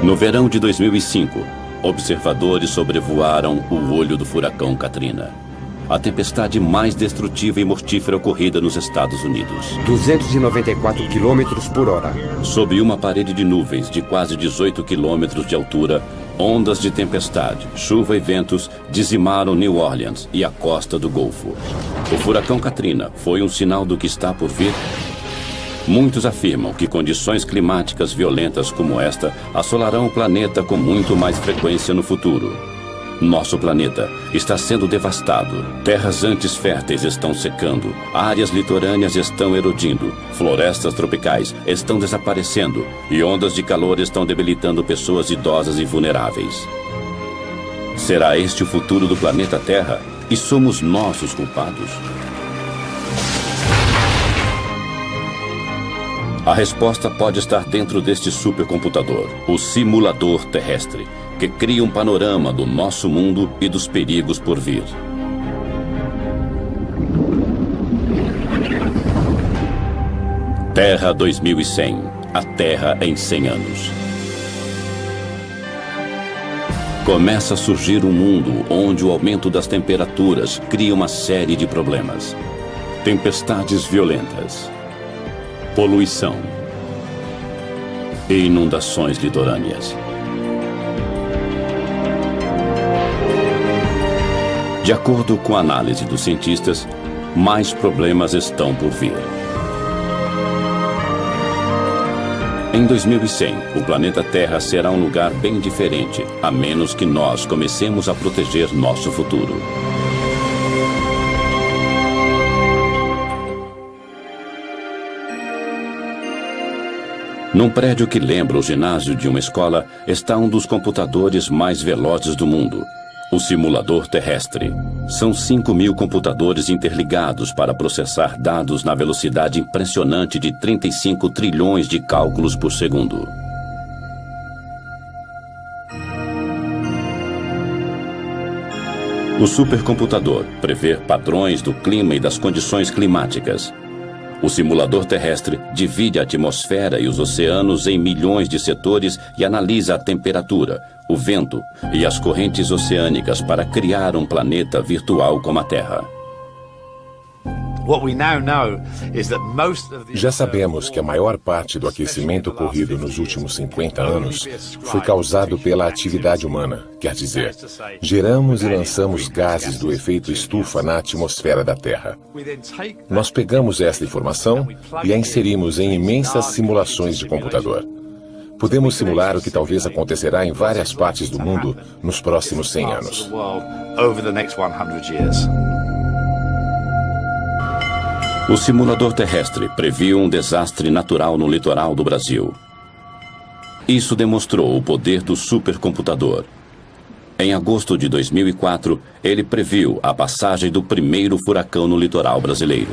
No verão de 2005, observadores sobrevoaram o olho do furacão Katrina, a tempestade mais destrutiva e mortífera ocorrida nos Estados Unidos. 294 quilômetros por hora. Sob uma parede de nuvens de quase 18 quilômetros de altura, ondas de tempestade, chuva e ventos dizimaram New Orleans e a costa do Golfo. O furacão Katrina foi um sinal do que está por vir? Muitos afirmam que condições climáticas violentas como esta assolarão o planeta com muito mais frequência no futuro. Nosso planeta está sendo devastado. Terras antes férteis estão secando, áreas litorâneas estão erodindo, florestas tropicais estão desaparecendo e ondas de calor estão debilitando pessoas idosas e vulneráveis. Será este o futuro do planeta Terra? E somos nós os culpados? A resposta pode estar dentro deste supercomputador, o simulador terrestre, que cria um panorama do nosso mundo e dos perigos por vir. Terra 2100, a Terra em 100 anos. Começa a surgir um mundo onde o aumento das temperaturas cria uma série de problemas. Tempestades violentas, poluição e inundações litorâneas. De acordo com a análise dos cientistas, mais problemas estão por vir. Em 2100, o planeta Terra será um lugar bem diferente, a menos que nós comecemos a proteger nosso futuro. Num prédio que lembra o ginásio de uma escola, está um dos computadores mais velozes do mundo, o simulador terrestre. São 5.000 computadores interligados para processar dados na velocidade impressionante de 35 trilhões de cálculos por segundo. O supercomputador prevê padrões do clima e das condições climáticas. O simulador terrestre divide a atmosfera e os oceanos em milhões de setores e analisa a temperatura, o vento e as correntes oceânicas para criar um planeta virtual como a Terra. Já sabemos que a maior parte do aquecimento ocorrido nos últimos 50 anos foi causado pela atividade humana, quer dizer, geramos e lançamos gases do efeito estufa na atmosfera da Terra. Nós pegamos esta informação e a inserimos em imensas simulações de computador. Podemos simular o que talvez acontecerá em várias partes do mundo nos próximos 100 anos. O simulador terrestre previu um desastre natural no litoral do Brasil. Isso demonstrou o poder do supercomputador. Em agosto de 2004, ele previu a passagem do primeiro furacão no litoral brasileiro.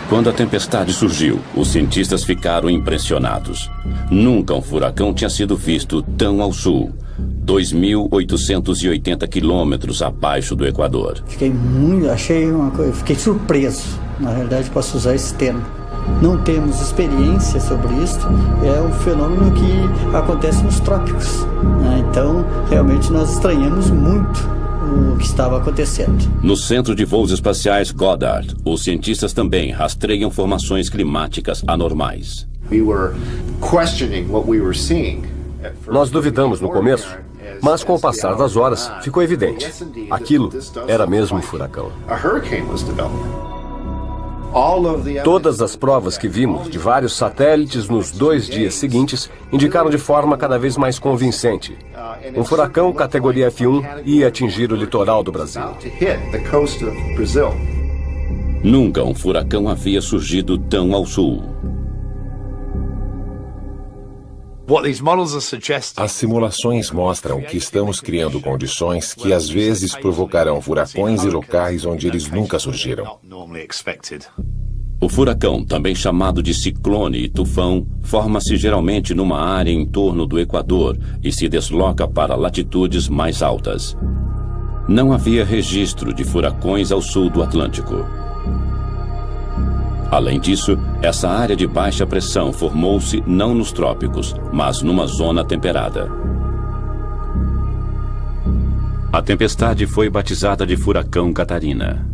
Quando a tempestade surgiu, os cientistas ficaram impressionados. Nunca um furacão tinha sido visto tão ao sul, 2.880 quilômetros abaixo do Equador. Fiquei surpreso, na realidade posso usar esse termo. Não temos experiência sobre isso, é um fenômeno que acontece nos trópicos, né? Então, realmente nós estranhamos muito o que estava acontecendo. No Centro de Voos Espaciais Goddard, os cientistas também rastreiam formações climáticas anormais. Nós duvidamos no começo, mas com o passar das horas ficou evidente. Aquilo era mesmo um furacão. Todas as provas que vimos de vários satélites nos 2 dias seguintes indicaram de forma cada vez mais convincente. Um furacão categoria F1 ia atingir o litoral do Brasil. Nunca um furacão havia surgido tão ao sul. As simulações mostram que estamos criando condições que às vezes provocarão furacões em locais onde eles nunca surgiram. O furacão, também chamado de ciclone e tufão, forma-se geralmente numa área em torno do Equador e se desloca para latitudes mais altas. Não havia registro de furacões ao sul do Atlântico. Além disso, essa área de baixa pressão formou-se não nos trópicos, mas numa zona temperada. A tempestade foi batizada de Furacão Katrina.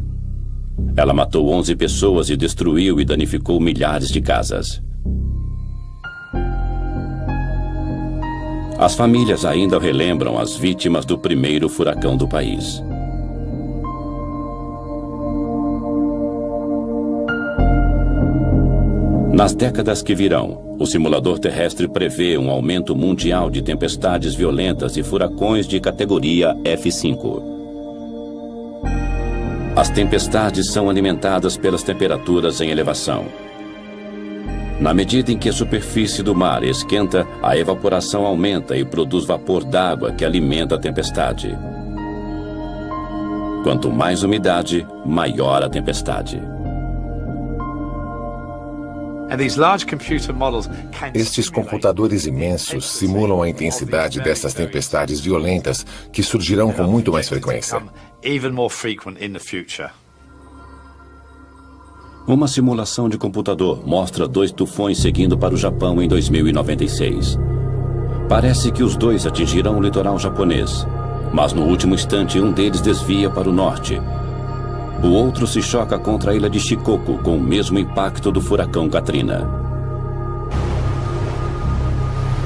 Ela matou 11 pessoas e destruiu e danificou milhares de casas. As famílias ainda relembram as vítimas do primeiro furacão do país. Nas décadas que virão, o simulador terrestre prevê um aumento mundial de tempestades violentas e furacões de categoria F5. As tempestades são alimentadas pelas temperaturas em elevação. Na medida em que a superfície do mar esquenta, a evaporação aumenta e produz vapor d'água que alimenta a tempestade. Quanto mais umidade, maior a tempestade. Estes computadores imensos simulam a intensidade dessas tempestades violentas que surgirão com muito mais frequência. Uma simulação de computador mostra 2 tufões seguindo para o Japão em 2096. Parece que os 2 atingirão o litoral japonês, mas no último instante um deles desvia para o norte. O outro se choca contra a ilha de Shikoku com o mesmo impacto do furacão Katrina.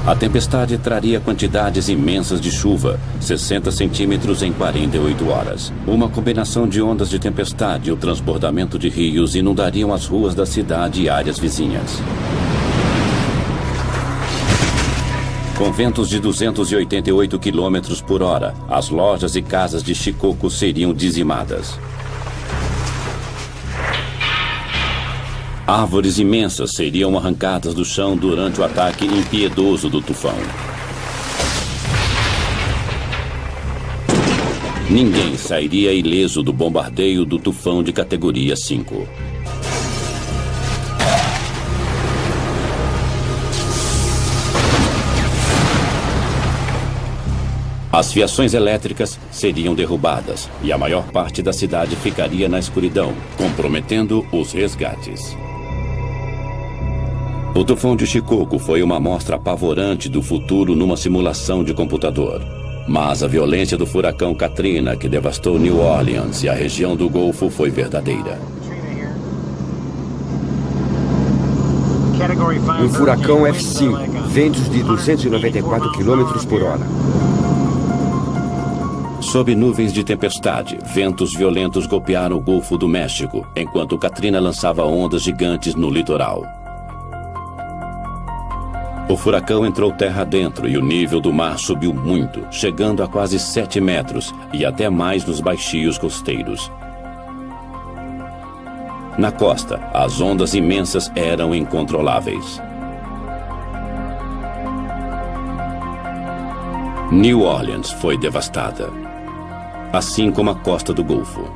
A tempestade traria quantidades imensas de chuva, 60 centímetros em 48 horas. Uma combinação de ondas de tempestade e o transbordamento de rios inundariam as ruas da cidade e áreas vizinhas. Com ventos de 288 km por hora, as lojas e casas de Shikoku seriam dizimadas. Árvores imensas seriam arrancadas do chão durante o ataque impiedoso do tufão. Ninguém sairia ileso do bombardeio do tufão de categoria 5. As fiações elétricas seriam derrubadas e a maior parte da cidade ficaria na escuridão, comprometendo os resgates. O tufão de Shikoku foi uma amostra apavorante do futuro numa simulação de computador. Mas a violência do furacão Katrina, que devastou New Orleans e a região do Golfo, foi verdadeira. Um furacão F5, ventos de 294 km por hora. Sob nuvens de tempestade, ventos violentos golpearam o Golfo do México, enquanto Katrina lançava ondas gigantes no litoral. O furacão entrou terra adentro e o nível do mar subiu muito, chegando a quase 7 metros e até mais nos baixios costeiros. Na costa, as ondas imensas eram incontroláveis. New Orleans foi devastada, assim como a costa do Golfo.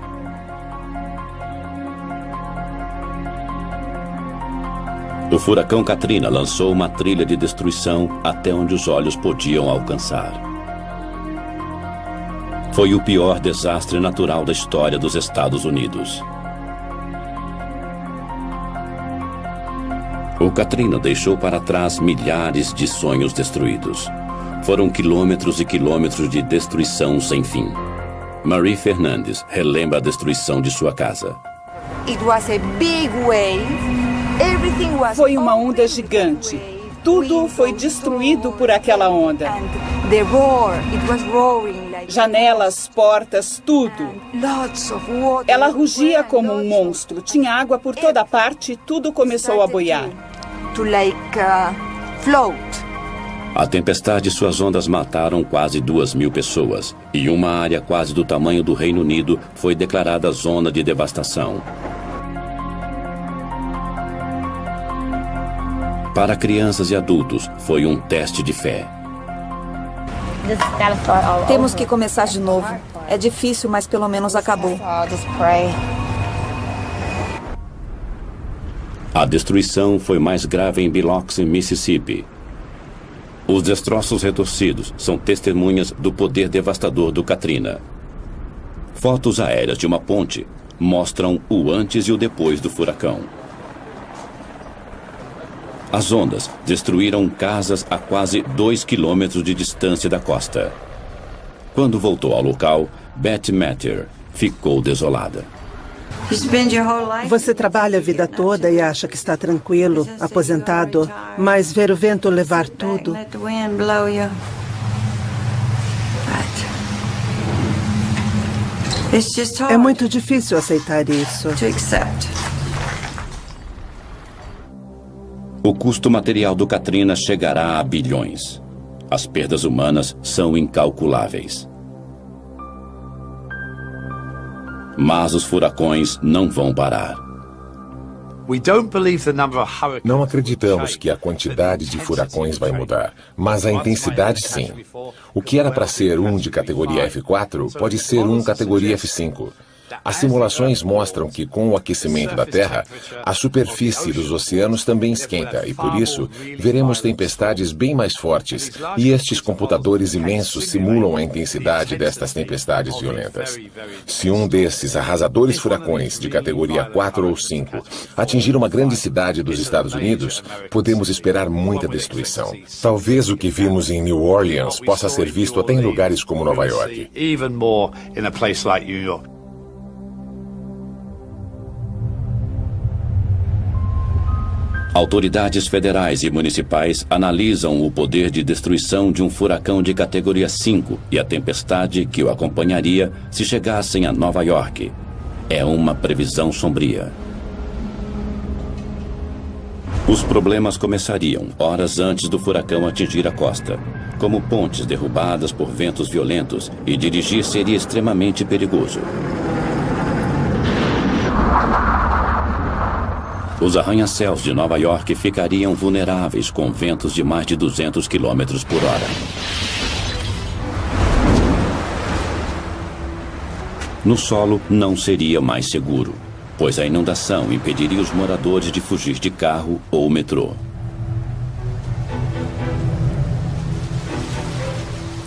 O furacão Katrina lançou uma trilha de destruição até onde os olhos podiam alcançar. Foi o pior desastre natural da história dos Estados Unidos. O Katrina deixou para trás milhares de sonhos destruídos. Foram quilômetros e quilômetros de destruição sem fim. Marie Fernandes relembra a destruição de sua casa. Foi uma onda gigante. Tudo foi destruído por aquela onda. Janelas, portas, tudo. Ela rugia como um monstro. Tinha água por toda parte e tudo começou a boiar. A tempestade e suas ondas mataram quase 2.000 pessoas, e uma área quase do tamanho do Reino Unido foi declarada zona de devastação. Para crianças e adultos, foi um teste de fé. Temos que começar de novo. É difícil, mas pelo menos acabou. A destruição foi mais grave em Biloxi, Mississippi. Os destroços retorcidos são testemunhas do poder devastador do Katrina. Fotos aéreas de uma ponte mostram o antes e o depois do furacão. As ondas destruíram casas a quase 2 quilômetros de distância da costa. Quando voltou ao local, Beth Matter ficou desolada. Você trabalha a vida toda e acha que está tranquilo, aposentado, mas ver o vento levar tudo. É muito difícil aceitar isso. O custo material do Katrina chegará a bilhões. As perdas humanas são incalculáveis. Mas os furacões não vão parar. Não acreditamos que a quantidade de furacões vai mudar, mas a intensidade sim. O que era para ser um de categoria F4 pode ser um categoria F5. As simulações mostram que, com o aquecimento da Terra, a superfície dos oceanos também esquenta e, por isso, veremos tempestades bem mais fortes, e estes computadores imensos simulam a intensidade destas tempestades violentas. Se um desses arrasadores furacões de categoria 4 ou 5 atingir uma grande cidade dos Estados Unidos, podemos esperar muita destruição. Talvez o que vimos em New Orleans possa ser visto até em lugares como Nova York. Autoridades federais e municipais analisam o poder de destruição de um furacão de categoria 5 e a tempestade que o acompanharia se chegassem a Nova York. É uma previsão sombria. Os problemas começariam horas antes do furacão atingir a costa, como pontes derrubadas por ventos violentos, e dirigir seria extremamente perigoso. Os arranha-céus de Nova York ficariam vulneráveis com ventos de mais de 200 km por hora. No solo não seria mais seguro, pois a inundação impediria os moradores de fugir de carro ou metrô.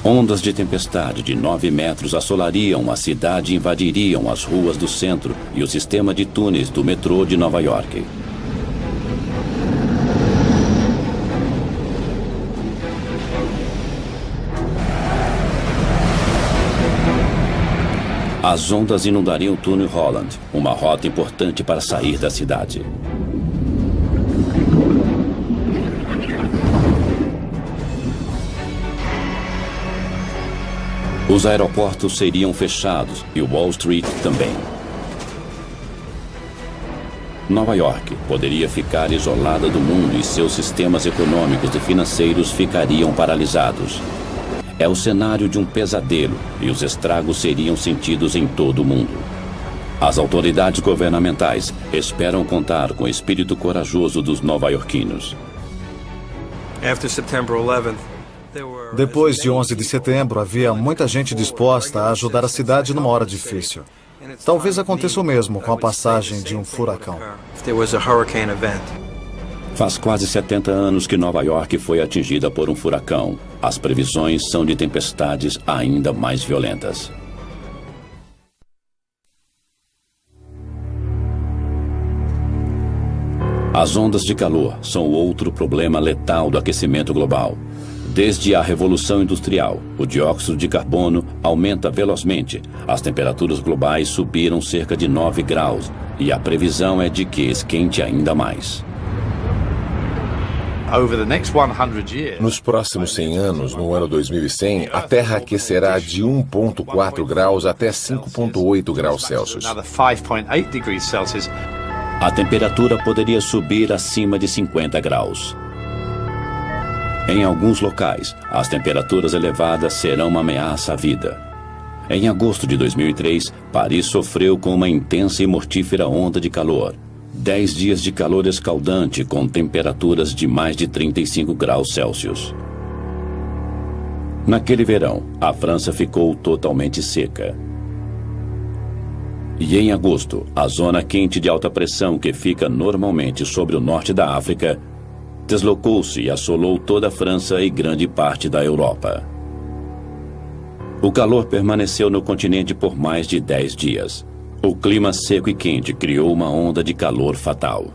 Ondas de tempestade de 9 metros assolariam a cidade e invadiriam as ruas do centro e o sistema de túneis do metrô de Nova York. As ondas inundariam o túnel Holland, uma rota importante para sair da cidade. Os aeroportos seriam fechados e Wall Street também. Nova York poderia ficar isolada do mundo e seus sistemas econômicos e financeiros ficariam paralisados. É o cenário de um pesadelo e os estragos seriam sentidos em todo o mundo. As autoridades governamentais esperam contar com o espírito corajoso dos nova-iorquinos. Depois de 11 de setembro, havia muita gente disposta a ajudar a cidade numa hora difícil. Talvez aconteça o mesmo com a passagem de um furacão. Faz quase 70 anos que Nova York foi atingida por um furacão. As previsões são de tempestades ainda mais violentas. As ondas de calor são outro problema letal do aquecimento global. Desde a Revolução Industrial, o dióxido de carbono aumenta velozmente. As temperaturas globais subiram cerca de 9 graus e a previsão é de que esquente ainda mais. Nos próximos 100 anos, no ano 2100, a Terra aquecerá de 1,4 graus até 5,8 graus Celsius. A temperatura poderia subir acima de 50 graus. Em alguns locais, as temperaturas elevadas serão uma ameaça à vida. Em agosto de 2003, Paris sofreu com uma intensa e mortífera onda de calor. 10 dias de calor escaldante com temperaturas de mais de 35 graus Celsius. Naquele verão, a França ficou totalmente seca. E em agosto, a zona quente de alta pressão que fica normalmente sobre o norte da África deslocou-se e assolou toda a França e grande parte da Europa. O calor permaneceu no continente por mais de 10 dias. O clima seco e quente criou uma onda de calor fatal.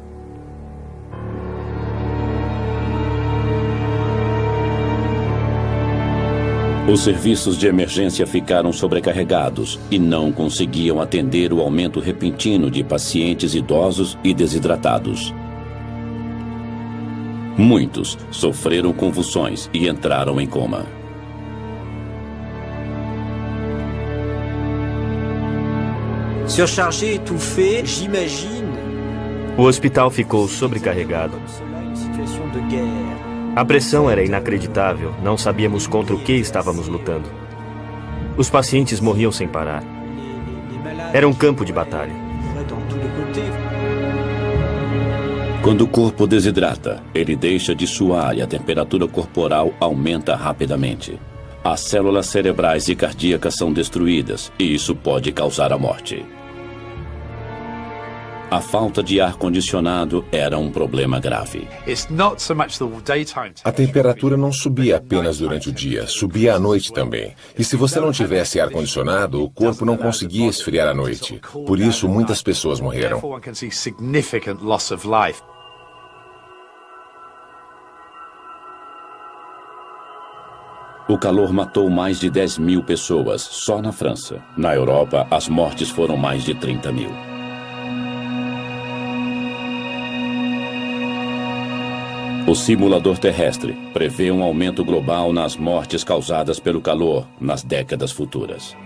Os serviços de emergência ficaram sobrecarregados e não conseguiam atender o aumento repentino de pacientes idosos e desidratados. Muitos sofreram convulsões e entraram em coma. Surchargé, étouffé, j'imagine. O hospital ficou sobrecarregado. A pressão era inacreditável, não sabíamos contra o que estávamos lutando. Os pacientes morriam sem parar. Era um campo de batalha. Quando o corpo desidrata, ele deixa de suar e a temperatura corporal aumenta rapidamente. As células cerebrais e cardíacas são destruídas e isso pode causar a morte. A falta de ar-condicionado era um problema grave. A temperatura não subia apenas durante o dia, subia à noite também. E se você não tivesse ar-condicionado, o corpo não conseguia esfriar à noite. Por isso, muitas pessoas morreram. O calor matou mais de 10 mil pessoas só na França. Na Europa, as mortes foram mais de 30 mil. O simulador terrestre prevê um aumento global nas mortes causadas pelo calor nas décadas futuras.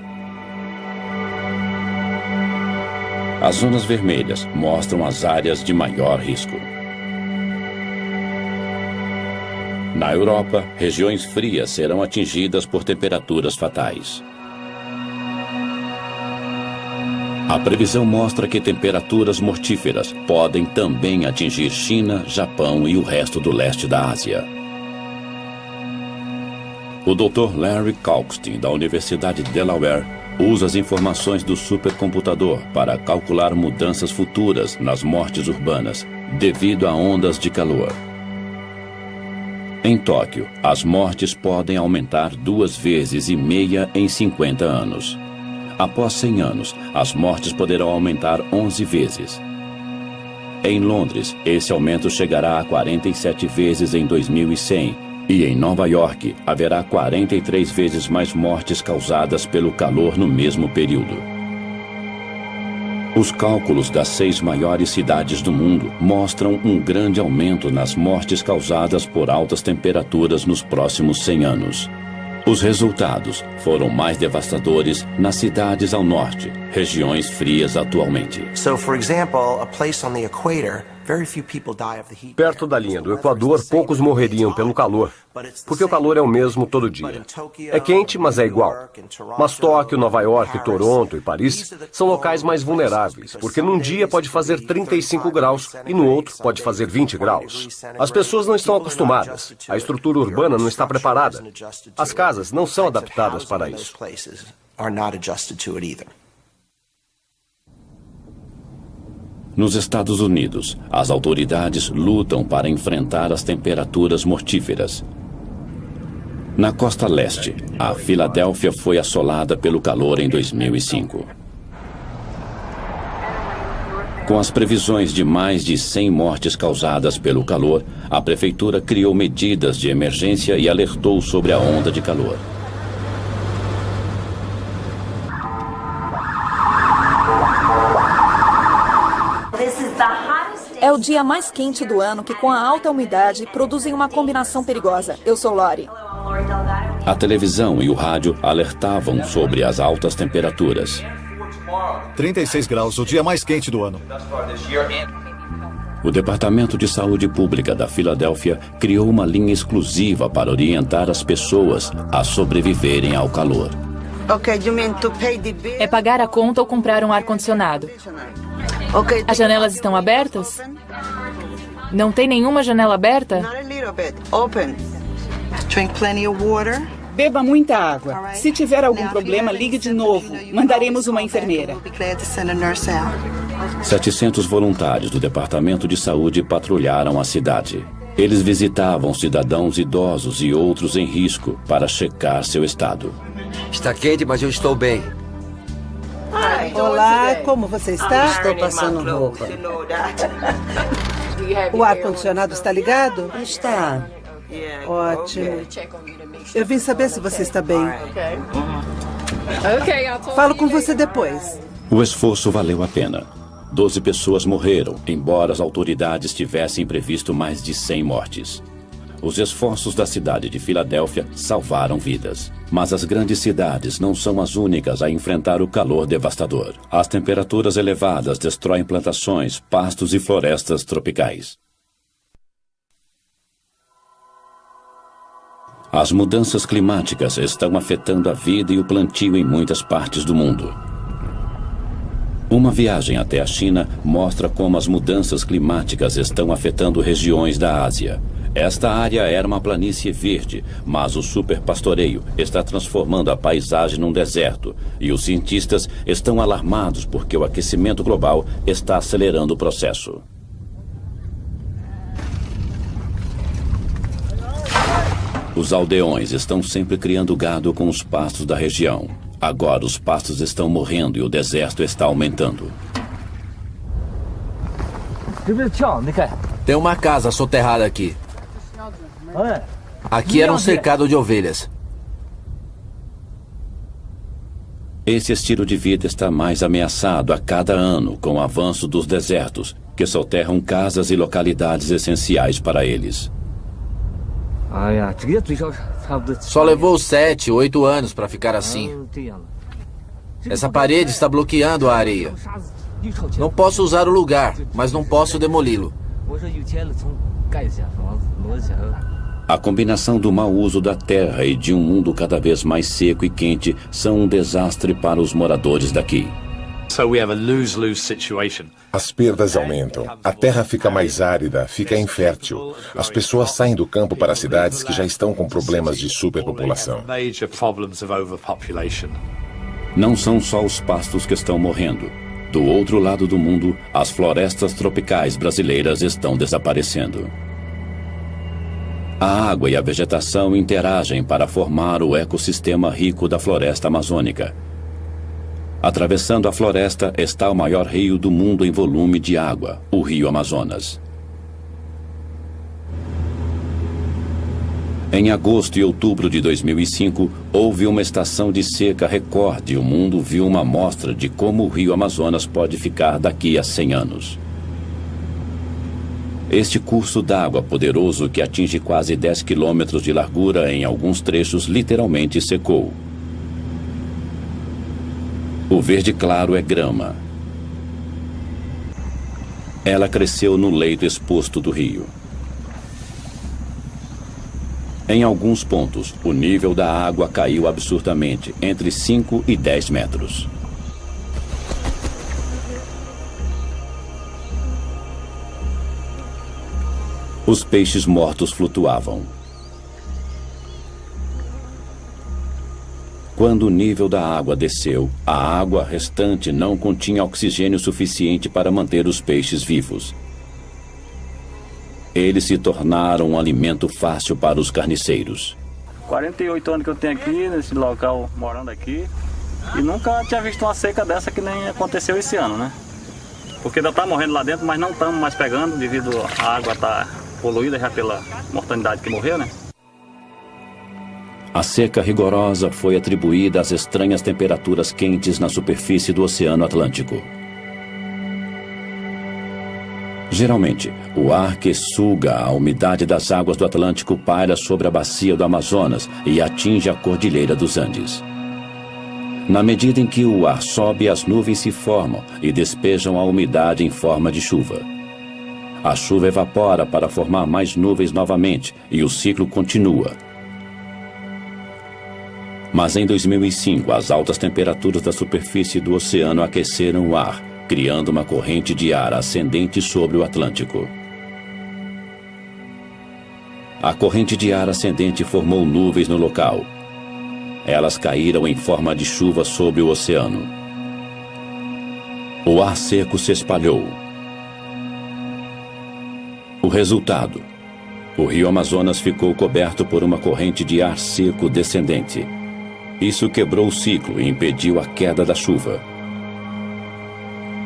As zonas vermelhas mostram as áreas de maior risco. Na Europa, regiões frias serão atingidas por temperaturas fatais. A previsão mostra que temperaturas mortíferas podem também atingir China, Japão e o resto do leste da Ásia. O Dr. Larry Kalkstein, da Universidade de Delaware, usa as informações do supercomputador para calcular mudanças futuras nas mortes urbanas devido a ondas de calor. Em Tóquio, as mortes podem aumentar 2,5 vezes em 50 anos. Após 100 anos, as mortes poderão aumentar 11 vezes. Em Londres, esse aumento chegará a 47 vezes em 2100, e em Nova York haverá 43 vezes mais mortes causadas pelo calor no mesmo período. Os cálculos das 6 maiores cidades do mundo mostram um grande aumento nas mortes causadas por altas temperaturas nos próximos 100 anos. Os resultados foram mais devastadores nas cidades ao norte, regiões frias atualmente. Perto da linha do Equador, poucos morreriam pelo calor, porque o calor é o mesmo todo dia. É quente, mas é igual. Mas Tóquio, Nova York, Toronto e Paris são locais mais vulneráveis, porque num dia pode fazer 35 graus e no outro pode fazer 20 graus. As pessoas não estão acostumadas, a estrutura urbana não está preparada. As casas não são adaptadas para isso. Nos Estados Unidos, as autoridades lutam para enfrentar as temperaturas mortíferas. Na costa leste, a Filadélfia foi assolada pelo calor em 2005. Com as previsões de mais de 100 mortes causadas pelo calor, a prefeitura criou medidas de emergência e alertou sobre a onda de calor. É o dia mais quente do ano que, com a alta umidade, produzem uma combinação perigosa. Eu sou Lori. A televisão e o rádio alertavam sobre as altas temperaturas. 36 graus, o dia mais quente do ano. O Departamento de Saúde Pública da Filadélfia criou uma linha exclusiva para orientar as pessoas a sobreviverem ao calor. É pagar a conta ou comprar um ar-condicionado. As janelas estão abertas? Não tem nenhuma janela aberta? Beba muita água. Se tiver algum problema, ligue de novo. Mandaremos uma enfermeira. 700 voluntários do Departamento de Saúde patrulharam a cidade. Eles visitavam cidadãos idosos e outros em risco para checar seu estado. Está quente, mas eu estou bem. Olá, como você está? Estou passando roupa. O ar-condicionado está ligado? Está. Ótimo. Eu vim saber se você está bem. Falo com você depois. O esforço valeu a pena. 12 pessoas morreram, embora as autoridades tivessem previsto mais de 100 mortes. Os esforços da cidade de Filadélfia salvaram vidas. Mas as grandes cidades não são as únicas a enfrentar o calor devastador. As temperaturas elevadas destroem plantações, pastos e florestas tropicais. As mudanças climáticas estão afetando a vida e o plantio em muitas partes do mundo. Uma viagem até a China mostra como as mudanças climáticas estão afetando regiões da Ásia. Esta área era uma planície verde, mas o superpastoreio está transformando a paisagem num deserto, e os cientistas estão alarmados porque o aquecimento global está acelerando o processo. Os aldeões estão sempre criando gado com os pastos da região. Agora os pastos estão morrendo e o deserto está aumentando. Tem uma casa soterrada aqui. Aqui era um cercado de ovelhas. Esse estilo de vida está mais ameaçado a cada ano com o avanço dos desertos, que soterram casas e localidades essenciais para eles. Só levou 7, 8 anos para ficar assim. Essa parede está bloqueando a areia. Não posso usar o lugar, mas não posso demoli-lo. A combinação do mau uso da terra e de um mundo cada vez mais seco e quente são um desastre para os moradores daqui. As perdas aumentam. A terra fica mais árida, fica infértil. As pessoas saem do campo para cidades que já estão com problemas de superpopulação. Não são só os pastos que estão morrendo. Do outro lado do mundo, as florestas tropicais brasileiras estão desaparecendo. A água e a vegetação interagem para formar o ecossistema rico da floresta amazônica. Atravessando a floresta está o maior rio do mundo em volume de água, o Rio Amazonas. Em agosto e outubro de 2005, houve uma estação de seca recorde e o mundo viu uma amostra de como o Rio Amazonas pode ficar daqui a 100 anos. Este curso d'água poderoso, que atinge quase 10 quilômetros de largura em alguns trechos, literalmente secou. O verde claro é grama. Ela cresceu no leito exposto do rio. Em alguns pontos, o nível da água caiu absurdamente, entre 5 e 10 metros. Os peixes mortos flutuavam. Quando o nível da água desceu, a água restante não continha oxigênio suficiente para manter os peixes vivos. Eles se tornaram um alimento fácil para os carniceiros. 48 anos que eu tenho aqui, nesse local, morando aqui, e nunca tinha visto uma seca dessa que nem aconteceu esse ano, né? Porque ainda está morrendo lá dentro, mas não estamos mais pegando devido à água estar poluída já pela mortalidade que morreu, né? A seca rigorosa foi atribuída às estranhas temperaturas quentes na superfície do Oceano Atlântico. Geralmente, o ar que suga a umidade das águas do Atlântico paira sobre a bacia do Amazonas e atinge a Cordilheira dos Andes. Na medida em que o ar sobe, as nuvens se formam e despejam a umidade em forma de chuva. A chuva evapora para formar mais nuvens novamente e o ciclo continua. Mas em 2005, as altas temperaturas da superfície do oceano aqueceram o ar, criando uma corrente de ar ascendente sobre o Atlântico. A corrente de ar ascendente formou nuvens no local. Elas caíram em forma de chuva sobre o oceano. O ar seco se espalhou. O resultado: o Rio Amazonas ficou coberto por uma corrente de ar seco descendente. Isso quebrou o ciclo e impediu a queda da chuva.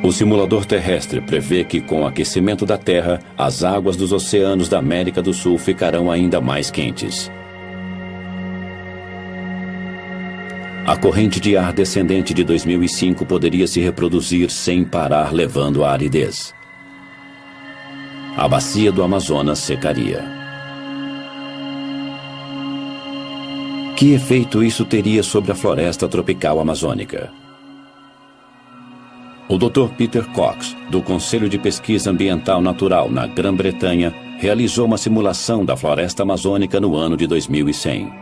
O simulador terrestre prevê que, com o aquecimento da Terra, as águas dos oceanos da América do Sul ficarão ainda mais quentes. A corrente de ar descendente de 2005 poderia se reproduzir sem parar, levando à aridez. A bacia do Amazonas secaria. Que efeito isso teria sobre a floresta tropical amazônica? O Dr. Peter Cox, do Conselho de Pesquisa Ambiental Natural na Grã-Bretanha, realizou uma simulação da floresta amazônica no ano de 2100.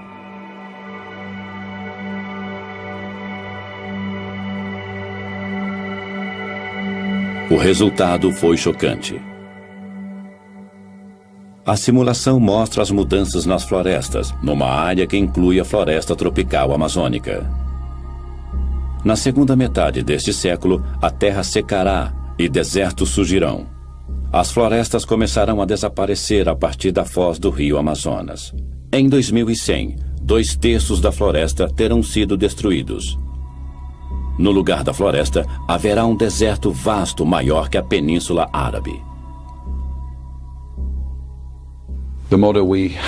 O resultado foi chocante. A simulação mostra as mudanças nas florestas, numa área que inclui a floresta tropical amazônica. Na segunda metade deste século, a terra secará e desertos surgirão. As florestas começarão a desaparecer a partir da foz do rio Amazonas. Em 2100, 2/3 da floresta terão sido destruídos. No lugar da floresta, haverá um deserto vasto maior que a Península Árabe.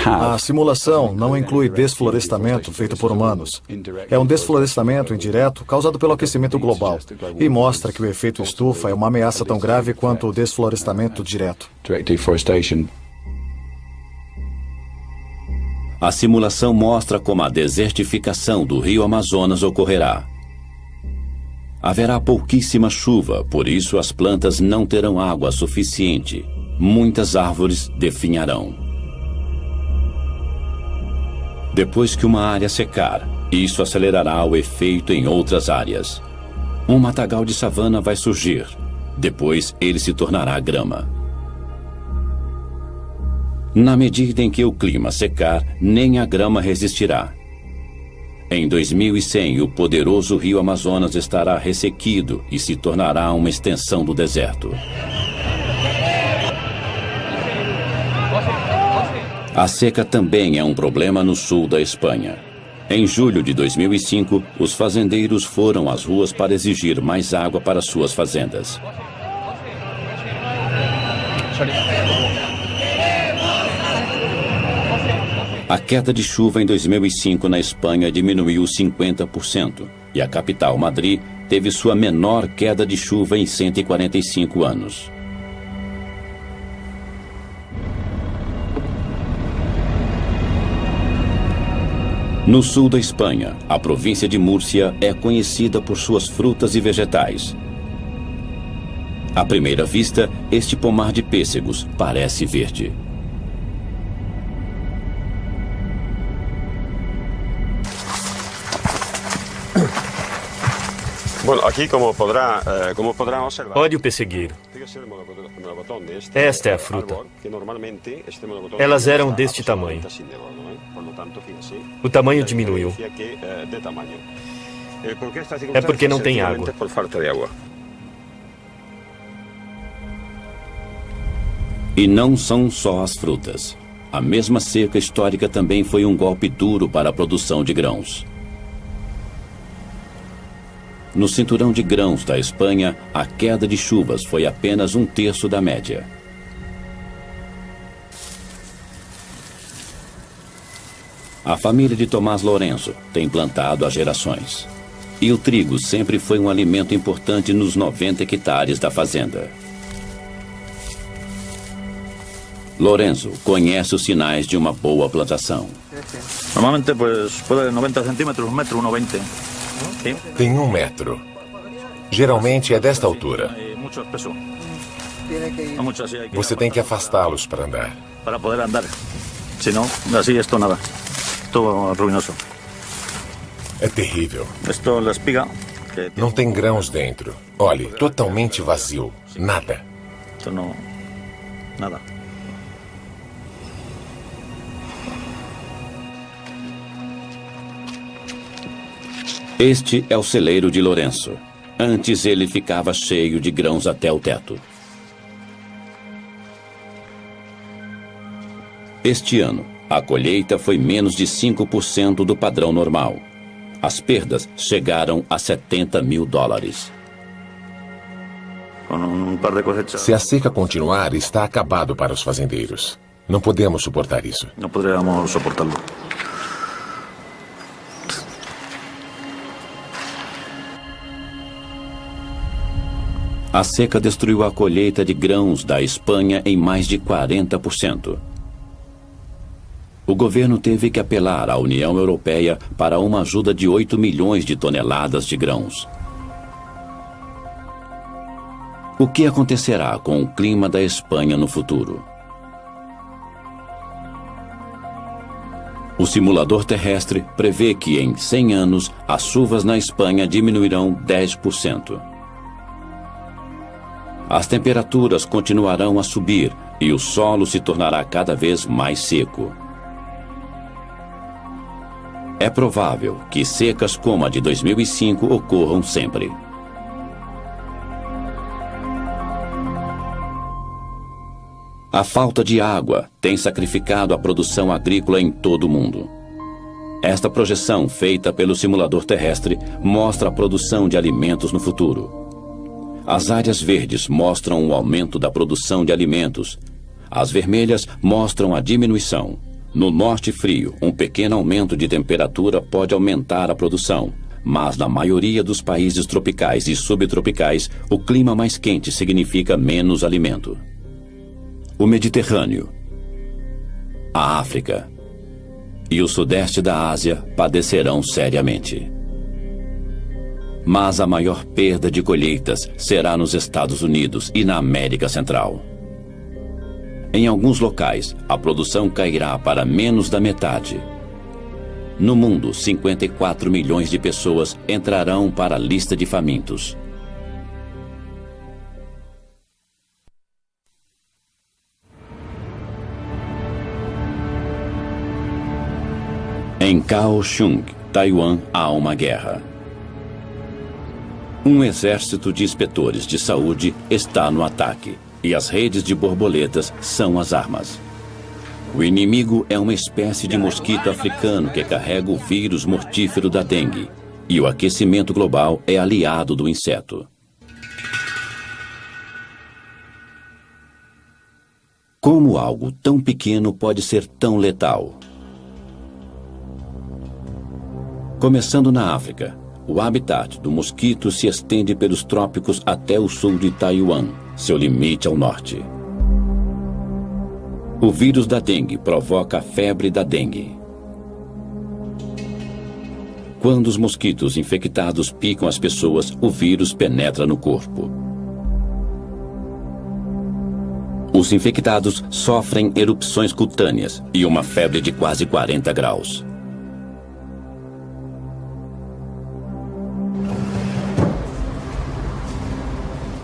A simulação não inclui desflorestamento feito por humanos. É um desflorestamento indireto causado pelo aquecimento global e mostra que o efeito estufa é uma ameaça tão grave quanto o desflorestamento direto. A simulação mostra como a desertificação do rio Amazonas ocorrerá. Haverá pouquíssima chuva, por isso as plantas não terão água suficiente. Muitas árvores definharão. Depois que uma área secar, isso acelerará o efeito em outras áreas. Um matagal de savana vai surgir. Depois ele se tornará grama. Na medida em que o clima secar, nem a grama resistirá. Em 2100, o poderoso rio Amazonas estará ressequido e se tornará uma extensão do deserto. A seca também é um problema no sul da Espanha. Em julho de 2005, os fazendeiros foram às ruas para exigir mais água para suas fazendas. A queda de chuva em 2005 na Espanha diminuiu 50% e a capital, Madrid, teve sua menor queda de chuva em 145 anos. No sul da Espanha, a província de Múrcia é conhecida por suas frutas e vegetais. À primeira vista, este pomar de pêssegos parece verde. Olhe o pessegueiro. Esta é a fruta. Elas eram deste tamanho. O tamanho diminuiu. É porque não tem água. E não são só as frutas. A mesma seca histórica também foi um golpe duro para a produção de grãos. No cinturão de grãos da Espanha, a queda de chuvas foi apenas 1/3 da média. A família de Tomás Lourenço tem plantado há gerações. E o trigo sempre foi um alimento importante nos 90 hectares da fazenda. Lourenço conhece os sinais de uma boa plantação. Normalmente, pode 90 centímetros, 1 metro, 1,20. Tem 1 metro. Geralmente é desta altura. Você tem que afastá-los para andar. Para poder andar. Senão, assim, isto nada. Isto é ruinoso. É terrível. Isto é a espiga. Não tem grãos dentro. Olhe, totalmente vazio. Nada. Isto não... Nada. Este é o celeiro de Lourenço. Antes ele ficava cheio de grãos até o teto. Este ano, a colheita foi menos de 5% do padrão normal. As perdas chegaram a $70 mil. Se a seca continuar, está acabado para os fazendeiros. Não podemos suportar isso. Não poderíamos suportá-lo. A seca destruiu a colheita de grãos da Espanha em mais de 40%. O governo teve que apelar à União Europeia para uma ajuda de 8 milhões de toneladas de grãos. O que acontecerá com o clima da Espanha no futuro? O simulador terrestre prevê que em 100 anos as chuvas na Espanha diminuirão 10%. As temperaturas continuarão a subir e o solo se tornará cada vez mais seco. É provável que secas como a de 2005 ocorram sempre. A falta de água tem sacrificado a produção agrícola em todo o mundo. Esta projeção, feita pelo simulador terrestre, mostra a produção de alimentos no futuro. As áreas verdes mostram o aumento da produção de alimentos. As vermelhas mostram a diminuição. No norte frio, um pequeno aumento de temperatura pode aumentar a produção, mas na maioria dos países tropicais e subtropicais, o clima mais quente significa menos alimento. O Mediterrâneo, a África e o sudeste da Ásia padecerão seriamente. Mas a maior perda de colheitas será nos Estados Unidos e na América Central. Em alguns locais, a produção cairá para menos da metade. No mundo, 54 milhões de pessoas entrarão para a lista de famintos. Em Kaohsiung, Taiwan, há uma guerra. Um exército de inspetores de saúde está no ataque e as redes de borboletas são as armas. O inimigo é uma espécie de mosquito africano que carrega o vírus mortífero da dengue e o aquecimento global é aliado do inseto. Como algo tão pequeno pode ser tão letal? Começando na África, o habitat do mosquito se estende pelos trópicos até o sul de Taiwan, seu limite ao norte. O vírus da dengue provoca a febre da dengue. Quando os mosquitos infectados picam as pessoas, o vírus penetra no corpo. Os infectados sofrem erupções cutâneas e uma febre de quase 40 graus.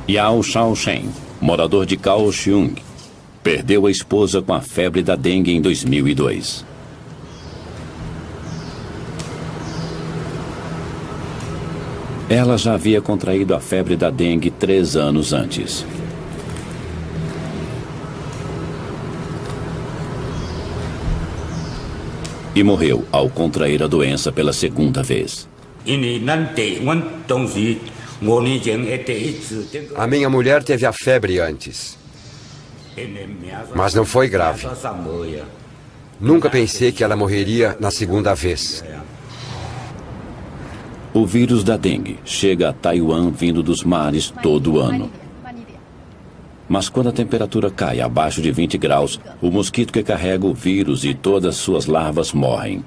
Yao Shaochen, morador de Kaohsiung, perdeu a esposa com a febre da dengue em 2002. Ela já havia contraído a febre da dengue 3 anos antes. E morreu ao contrair a doença pela segunda vez. A minha mulher teve a febre antes, mas não foi grave. Nunca pensei que ela morreria na segunda vez. O vírus da dengue chega a Taiwan vindo dos mares todo ano. Mas quando a temperatura cai abaixo de 20 graus, o mosquito que carrega o vírus e todas suas larvas morrem.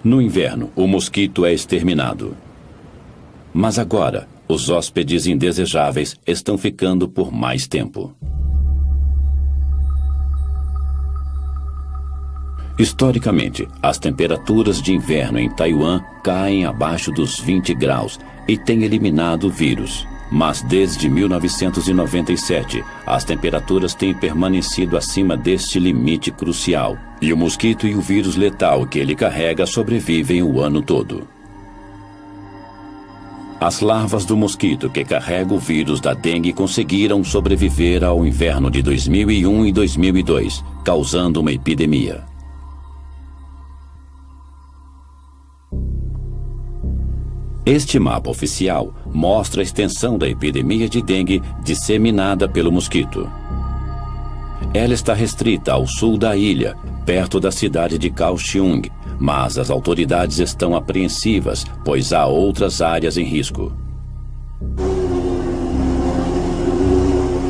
No inverno, o mosquito é exterminado. Mas agora, os hóspedes indesejáveis estão ficando por mais tempo. Historicamente, as temperaturas de inverno em Taiwan caem abaixo dos 20 graus e têm eliminado o vírus. Mas desde 1997, as temperaturas têm permanecido acima deste limite crucial. E o mosquito e o vírus letal que ele carrega sobrevivem o ano todo. As larvas do mosquito que carrega o vírus da dengue conseguiram sobreviver ao inverno de 2001 e 2002, causando uma epidemia. Este mapa oficial mostra a extensão da epidemia de dengue disseminada pelo mosquito. Ela está restrita ao sul da ilha, perto da cidade de Kaohsiung, mas as autoridades estão apreensivas, pois há outras áreas em risco.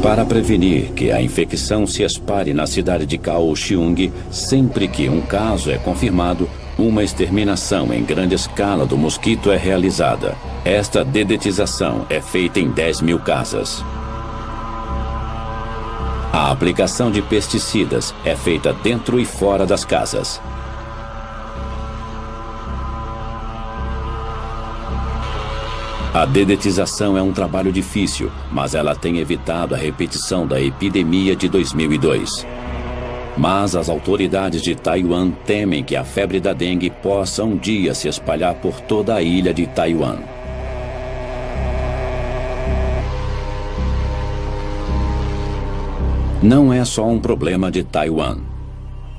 Para prevenir que a infecção se espalhe na cidade de Kaohsiung, sempre que um caso é confirmado, uma exterminação em grande escala do mosquito é realizada. Esta dedetização é feita em 10.000 casas. A aplicação de pesticidas é feita dentro e fora das casas. A dedetização é um trabalho difícil, mas ela tem evitado a repetição da epidemia de 2002. Mas as autoridades de Taiwan temem que a febre da dengue possa um dia se espalhar por toda a ilha de Taiwan. Não é só um problema de Taiwan.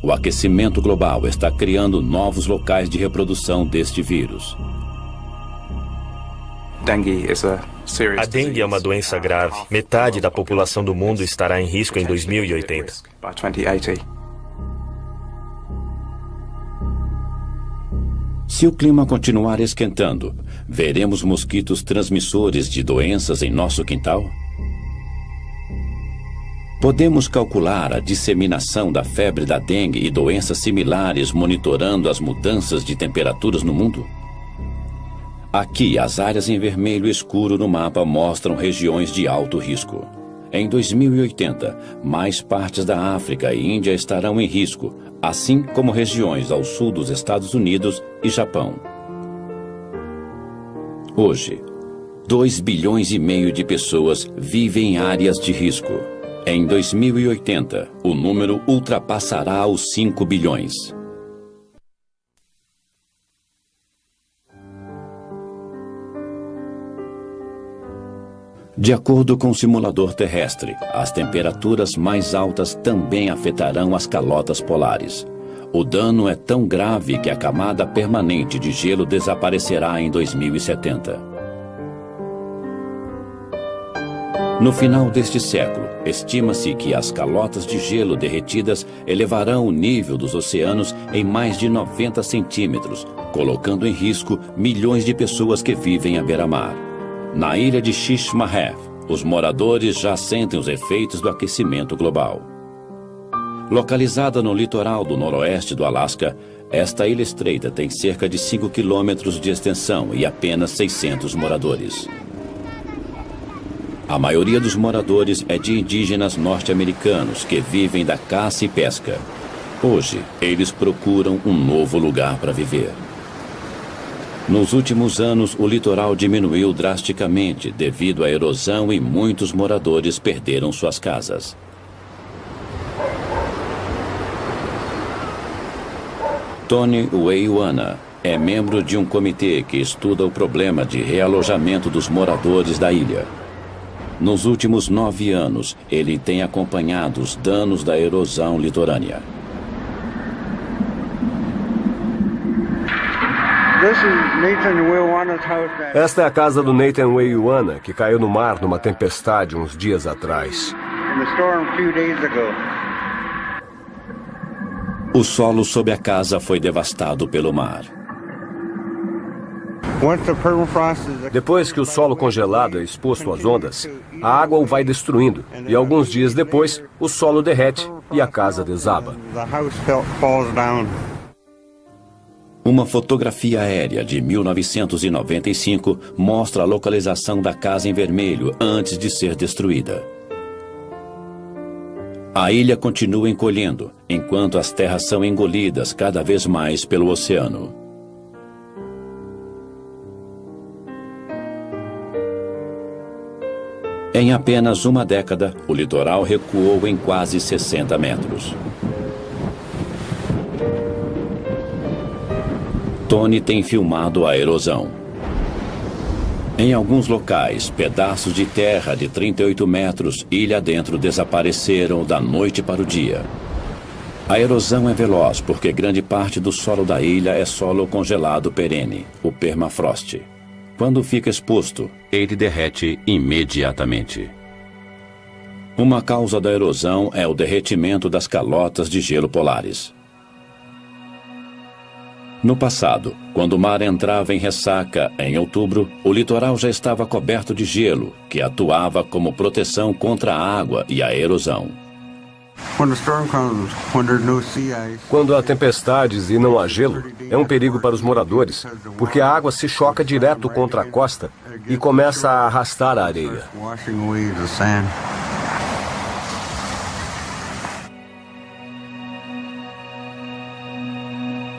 O aquecimento global está criando novos locais de reprodução deste vírus. A dengue é uma doença grave. Metade da população do mundo estará em risco em 2080. Se o clima continuar esquentando, veremos mosquitos transmissores de doenças em nosso quintal? Podemos calcular a disseminação da febre da dengue e doenças similares monitorando as mudanças de temperaturas no mundo? Aqui, as áreas em vermelho escuro no mapa mostram regiões de alto risco. Em 2080, mais partes da África e Índia estarão em risco, assim como regiões ao sul dos Estados Unidos e Japão. Hoje, 2,5 bilhões de pessoas vivem em áreas de risco. Em 2080, o número ultrapassará os 5 bilhões. De acordo com o simulador terrestre, as temperaturas mais altas também afetarão as calotas polares. O dano é tão grave que a camada permanente de gelo desaparecerá em 2070. No final deste século, estima-se que as calotas de gelo derretidas elevarão o nível dos oceanos em mais de 90 centímetros, colocando em risco milhões de pessoas que vivem à beira-mar. Na ilha de Shishmahev, os moradores já sentem os efeitos do aquecimento global. Localizada no litoral do noroeste do Alasca, esta ilha estreita tem cerca de 5 quilômetros de extensão e apenas 600 moradores. A maioria dos moradores é de indígenas norte-americanos que vivem da caça e pesca. Hoje, eles procuram um novo lugar para viver. Nos últimos anos, o litoral diminuiu drasticamente devido à erosão e muitos moradores perderam suas casas. Tony Weiwana é membro de um comitê que estuda o problema de realojamento dos moradores da ilha. Nos últimos 9 anos, ele tem acompanhado os danos da erosão litorânea. Esta é a casa do Nathan Weiwana, que caiu no mar numa tempestade uns dias atrás. O solo sob a casa foi devastado pelo mar. Depois que o solo congelado é exposto às ondas, a água o vai destruindo e alguns dias depois o solo derrete e a casa desaba. Uma fotografia aérea de 1995 mostra a localização da casa em vermelho antes de ser destruída. A ilha continua encolhendo, enquanto as terras são engolidas cada vez mais pelo oceano. Em apenas uma década, o litoral recuou em quase 60 metros. Tony tem filmado a erosão. Em alguns locais, pedaços de terra de 38 metros ilha adentro desapareceram da noite para o dia. A erosão é veloz porque grande parte do solo da ilha é solo congelado perene, o permafrost. Quando fica exposto, ele derrete imediatamente. Uma causa da erosão é o derretimento das calotas de gelo polares. No passado, quando o mar entrava em ressaca em outubro, o litoral já estava coberto de gelo, que atuava como proteção contra a água e a erosão. Quando há tempestades e não há gelo, é um perigo para os moradores, porque a água se choca direto contra a costa e começa a arrastar a areia.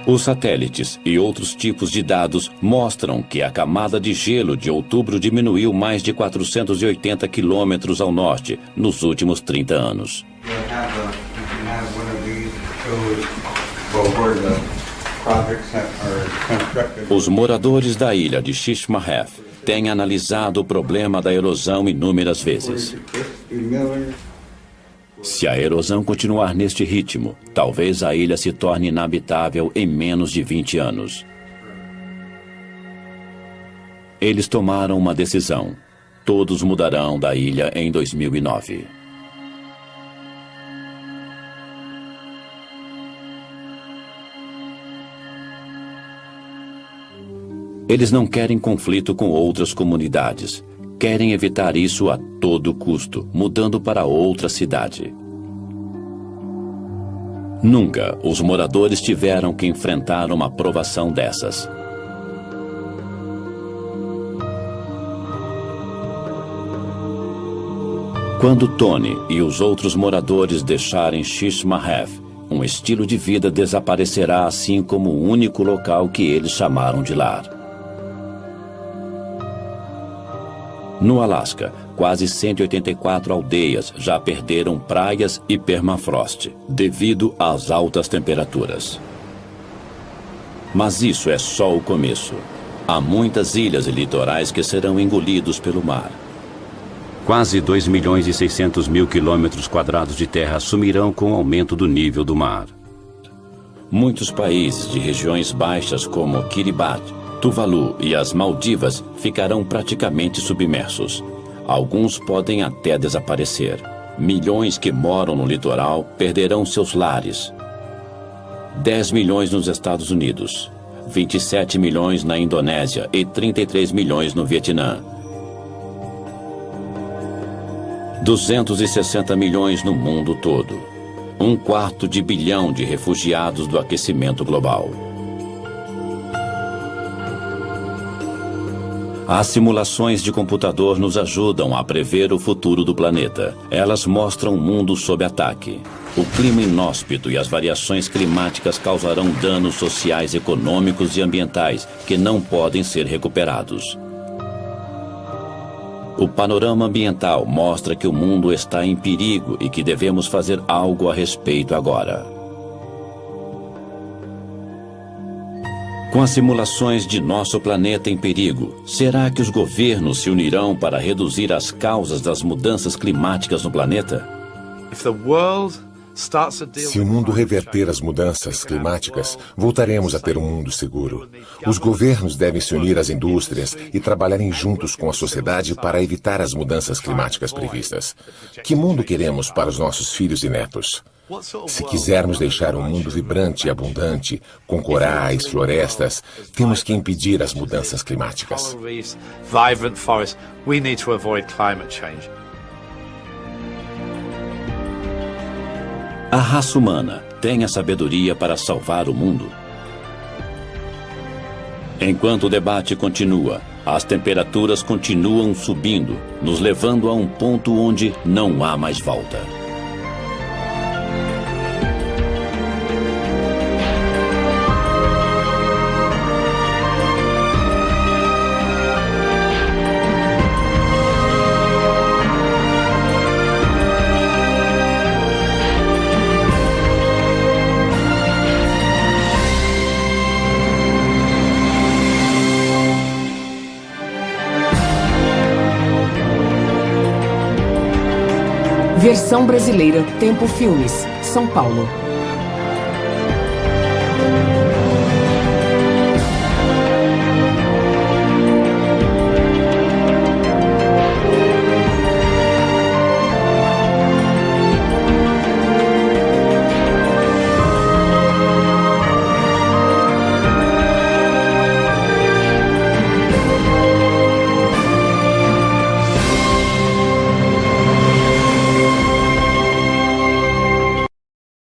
Os satélites e outros tipos de dados mostram que a camada de gelo de outubro diminuiu mais de 480 quilômetros ao norte nos últimos 30 anos. Os moradores da ilha de Shishmaref têm analisado o problema da erosão inúmeras vezes. Se a erosão continuar neste ritmo, talvez a ilha se torne inabitável em menos de 20 anos. Eles tomaram uma decisão. Todos mudarão da ilha em 2009. Eles não querem conflito com outras comunidades. Querem evitar isso a todo custo, mudando para outra cidade. Nunca os moradores tiveram que enfrentar uma provação dessas. Quando Tony e os outros moradores deixarem Shishmaref, um estilo de vida desaparecerá, assim como o único local que eles chamaram de lar. No Alasca, quase 184 aldeias já perderam praias e permafrost, devido às altas temperaturas. Mas isso é só o começo. Há muitas ilhas e litorais que serão engolidos pelo mar. Quase 2.600.000 quilômetros quadrados de terra sumirão com o aumento do nível do mar. Muitos países de regiões baixas como Kiribati, Tuvalu e as Maldivas ficarão praticamente submersos. Alguns podem até desaparecer. Milhões que moram no litoral perderão seus lares. 10 milhões nos Estados Unidos, 27 milhões na Indonésia e 33 milhões no Vietnã. 260 milhões no mundo todo. 1/4 bilhão de refugiados do aquecimento global. As simulações de computador nos ajudam a prever o futuro do planeta. Elas mostram o mundo sob ataque. O clima inóspito e as variações climáticas causarão danos sociais, econômicos e ambientais que não podem ser recuperados. O panorama ambiental mostra que o mundo está em perigo e que devemos fazer algo a respeito agora. Com as simulações de nosso planeta em perigo, será que os governos se unirão para reduzir as causas das mudanças climáticas no planeta? Se o mundo reverter as mudanças climáticas, voltaremos a ter um mundo seguro. Os governos devem se unir às indústrias e trabalharem juntos com a sociedade para evitar as mudanças climáticas previstas. Que mundo queremos para os nossos filhos e netos? Se quisermos deixar um mundo vibrante e abundante, com corais, florestas, temos que impedir as mudanças climáticas. A raça humana tem a sabedoria para salvar o mundo? Enquanto o debate continua, as temperaturas continuam subindo, nos levando a um ponto onde não há mais volta. Versão brasileira, Tempo Filmes, São Paulo.